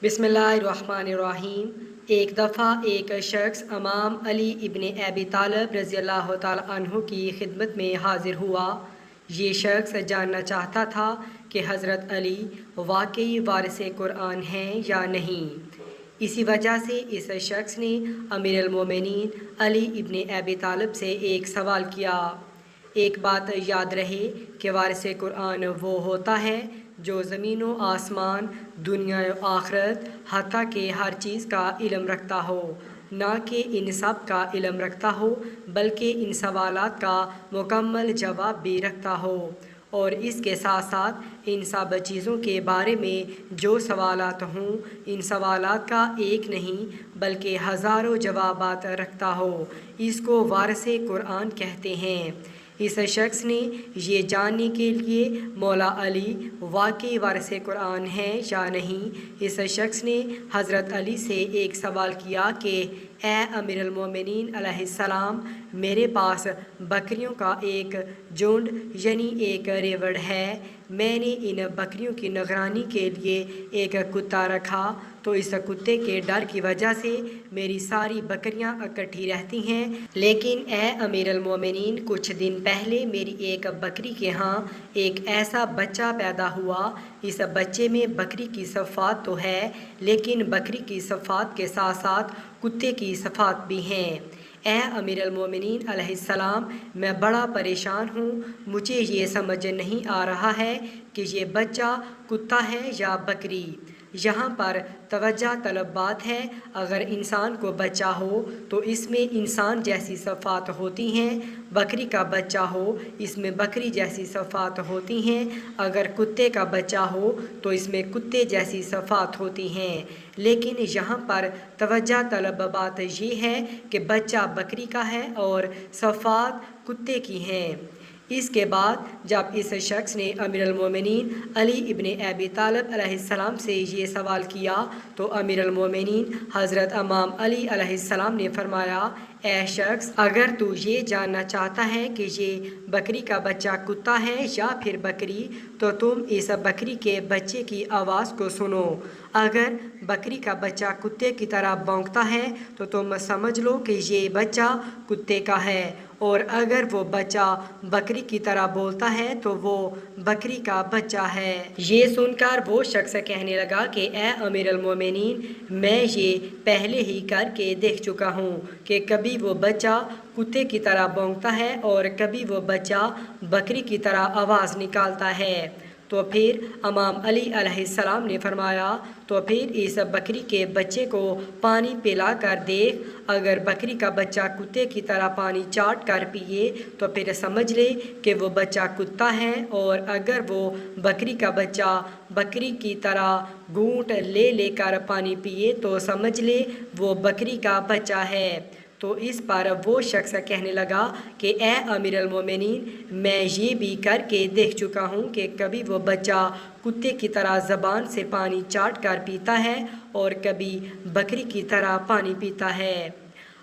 बिस्मिल्लाहिर्रहमानिर्रहीम। एक दफ़ा एक शख्स इमाम अली इब्न अबी तालिब रज़ी अल्लाह ताला अन्हु की खिदमत में हाजिर हुआ। ये शख्स जानना चाहता था कि हज़रत अली वाकई वारिस कुरान हैं या नहीं। इसी वजह से इस शख्स ने अमीर अल मोमिनीन अली इब्न अबी तालिब से एक सवाल किया। एक बात याद रहे कि वारिस कुरान वो होता है जो ज़मीन व आसमान, दुनिया व आखरत, हत्ता के हर चीज़ का इल्म रखता हो, ना कि इन सब का इल्म रखता हो बल्कि इन सवालात का मुकम्मल जवाब भी रखता हो, और इसके साथ साथ इन सब चीज़ों के बारे में जो सवालात हों, इन सवालात का एक नहीं बल्कि हज़ारों जवाबात रखता हो। इसको वारिस कुरान कहते हैं। इस शख्स ने ये जानने के लिए मौला अली वाकई वारिस कुरान हैं या नहीं, इस शख्स ने हज़रत अली से एक सवाल किया कि ए अमीर अल मोमिनीन अलैहिस्सलाम, मेरे पास बकरियों का एक झुंड यानी एक रेवड़ है। मैंने इन बकरियों की निगरानी के लिए एक कुत्ता रखा, तो इस कुत्ते के डर की वजह से मेरी सारी बकरियां इकट्ठी रहती हैं। लेकिन ए अमीर अल मोमिनीन, कुछ दिन पहले मेरी एक बकरी के यहाँ एक ऐसा बच्चा पैदा हुआ। इस बच्चे में बकरी की सफ़ात तो है, लेकिन बकरी की सफ़ात के साथ साथ कुत्ते की सफ़ात भी हैं। ए अमीर अल मोमिनीन अलैहिस्सलाम, मैं बड़ा परेशान हूँ। मुझे ये समझ नहीं आ रहा है कि ये बच्चा कुत्ता है या बकरी। यहाँ पर तवज्जो तलब बात है, अगर इंसान को बच्चा हो तो इसमें इंसान जैसी सफ़ात होती हैं, बकरी का बच्चा हो इसमें बकरी जैसी सफ़ात होती हैं, अगर कुत्ते का बच्चा हो तो इसमें कुत्ते जैसी सफ़ात होती हैं। लेकिन यहाँ पर तवज्जो तलब बात ये है कि बच्चा बकरी का है और सफ़ात कुत्ते की हैं। इसके बाद जब इस शख्स ने अमीर अल मोमिनीन अली इब्न अबी तालिब अलैहिस्सलाम से ये सवाल किया, तो अमीर अल मोमिनीन हज़रत इमाम अली अलैहिस्सलाम ने फरमाया, ए शख्स, अगर तू ये जानना चाहता है कि ये बकरी का बच्चा कुत्ता है या फिर बकरी, तो तुम इस बकरी के बच्चे की आवाज़ को सुनो। अगर बकरी का बच्चा कुत्ते की तरह भौंकता है तो तुम समझ लो कि ये बच्चा कुत्ते का है, और अगर वो बच्चा बकरी की तरह बोलता है तो वो बकरी का बच्चा है। ये सुनकर वो शख्स कहने लगा कि ए अमीर अल मोमिनीन, मैं ये पहले ही करके देख चुका हूँ कि कभी वो बच्चा कुत्ते की तरह भौंकता है और कभी वो बच्चा बकरी की तरह आवाज़ निकालता है। तो फिर इमाम अली अलैहिस्सलाम ने फरमाया, तो फिर इस बकरी के बच्चे को पानी पिला कर देख। अगर बकरी का बच्चा कुत्ते की तरह पानी चाट कर पिए तो फिर समझ ले कि वो बच्चा कुत्ता है, और अगर वो बकरी का बच्चा बकरी की तरह घूंट ले लेकर पानी पिए तो समझ ले वो बकरी का बच्चा है। तो इस पर वो शख्स कहने लगा कि ए अमीर अल मोमिनीन, मैं ये भी करके देख चुका हूँ कि कभी वो बच्चा कुत्ते की तरह ज़बान से पानी चाट कर पीता है और कभी बकरी की तरह पानी पीता है।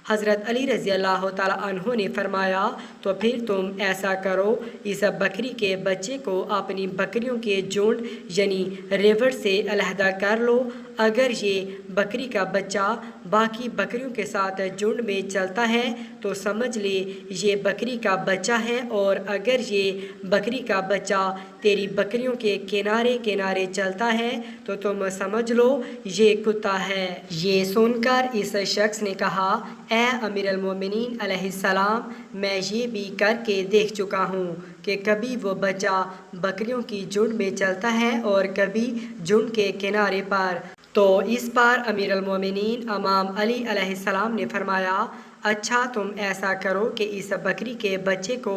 हज़रत अली रज़ी अल्लाह ताला अन्हु ने फरमाया, तो फिर तुम ऐसा करो, इस बकरी के बच्चे को अपनी बकरियों के झुंड यानी रेवड़ से अलहदा कर लो। अगर ये बकरी का बच्चा बाकी बकरियों के साथ झुंड में चलता है तो समझ ले ये बकरी का बच्चा है, और अगर ये बकरी का बच्चा तेरी बकरियों के किनारे किनारे चलता है तो तुम समझ लो ये कुत्ता है। ये सुनकर इस शख्स ने कहा, ए अमीर अल मोमिनीन अलैहिस्सलाम, मैं ये भी करके देख चुका हूँ कि कभी वो बच्चा बकरियों की झुंड में चलता है और कभी झुंड के किनारे पर। तो इस पर अमीर अल मोमिनीन इमाम अली अलैहिस्सलाम ने फरमाया, अच्छा, तुम ऐसा करो कि इस बकरी के बच्चे को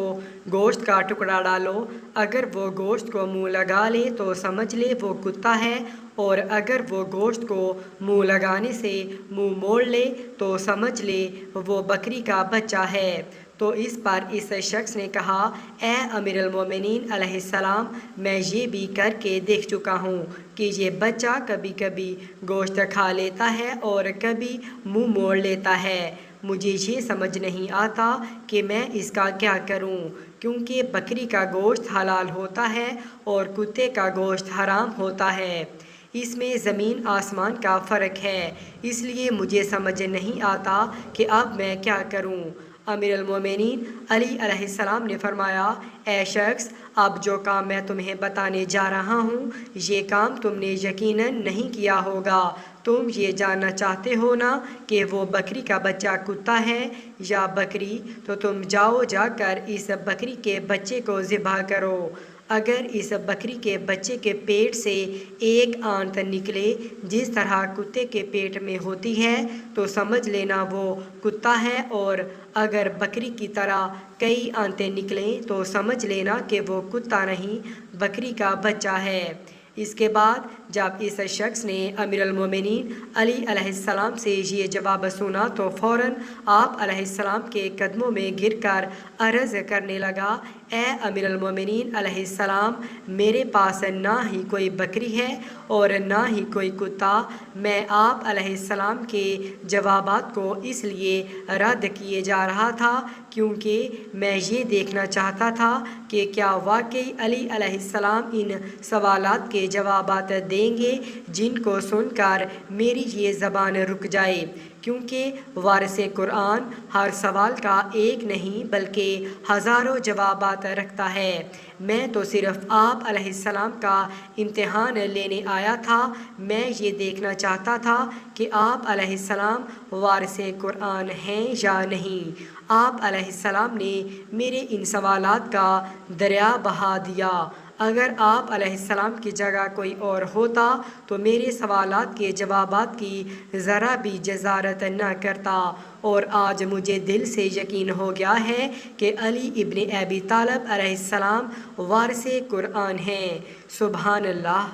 गोश्त का टुकड़ा डालो। अगर वो गोश्त को मुंह लगा ले तो समझ ले वो कुत्ता है, और अगर वो गोश्त को मुंह लगाने से मुंह मोड़ ले तो समझ ले वो बकरी का बच्चा है। तो इस पर इस शख्स ने कहा, ए अमीर अल मोमिनीन अलैहिस्सलाम, मैं ये भी करके देख चुका हूँ कि ये बच्चा कभी कभी गोश्त खा लेता है और कभी मुंह मोड़ लेता है। मुझे ये समझ नहीं आता कि मैं इसका क्या करूं, क्योंकि बकरी का गोश्त हलाल होता है और कुत्ते का गोश्त हराम होता है। اس میں زمین آسمان کا فرق ہے، اس لیے مجھے سمجھ نہیں آتا کہ اب میں کیا کروں۔ امیر المومنین علی علیہ السلام نے فرمایا، اے شخص، اب جو کام میں تمہیں بتانے جا رہا ہوں یہ کام تم نے یقیناً نہیں کیا ہوگا۔ تم یہ جاننا چاہتے ہو نا کہ وہ بکری کا بچہ کتا ہے یا بکری، تو تم جاؤ جا کر اس بکری کے بچے کو ذبح کرو۔ اگر اس بکری کے بچے کے پیٹ سے ایک آنت نکلے جس طرح کتے کے پیٹ میں ہوتی ہے تو سمجھ لینا وہ کتا ہے، اور اگر بکری کی طرح کئی آنتیں نکلیں تو سمجھ لینا کہ وہ کتا نہیں بکری کا بچہ ہے۔ اس کے بعد جب اس شخص نے امیر المومنین علی علیہ السلام سے یہ جواب سنا تو فوراً آپ علیہ السلام کے قدموں میں گر کر عرض کرنے لگا، اے امیر المومنین علیہ السلام، میرے پاس نہ ہی کوئی بکری ہے اور نہ ہی کوئی کتا۔ میں آپ علیہ السلام کے جوابات کو اس لیے رد کیے جا رہا تھا کیونکہ میں یہ دیکھنا چاہتا تھا کہ کیا واقعی علی علیہ السلام ان سوالات کے جوابات دیں گے جن کو سن کر میری یہ زبان رک جائے، کیونکہ وارث قرآن ہر سوال کا ایک نہیں بلکہ ہزاروں جوابات رکھتا ہے۔ میں تو صرف آپ علیہ السلام کا امتحان لینے آیا تھا، میں یہ دیکھنا چاہتا تھا کہ آپ علیہ السلام وارث قرآن ہیں یا نہیں۔ آپ علیہ السلام نے میرے ان سوالات کا دریا بہا دیا۔ اگر آپ علیہ السلام کی جگہ کوئی اور ہوتا تو میرے سوالات کے جوابات کی ذرا بھی جسارت نہ کرتا، اور آج مجھے دل سے یقین ہو گیا ہے کہ علی ابن ابی طالب علیہ السلام وارث قرآن ہیں۔ سبحان اللہ۔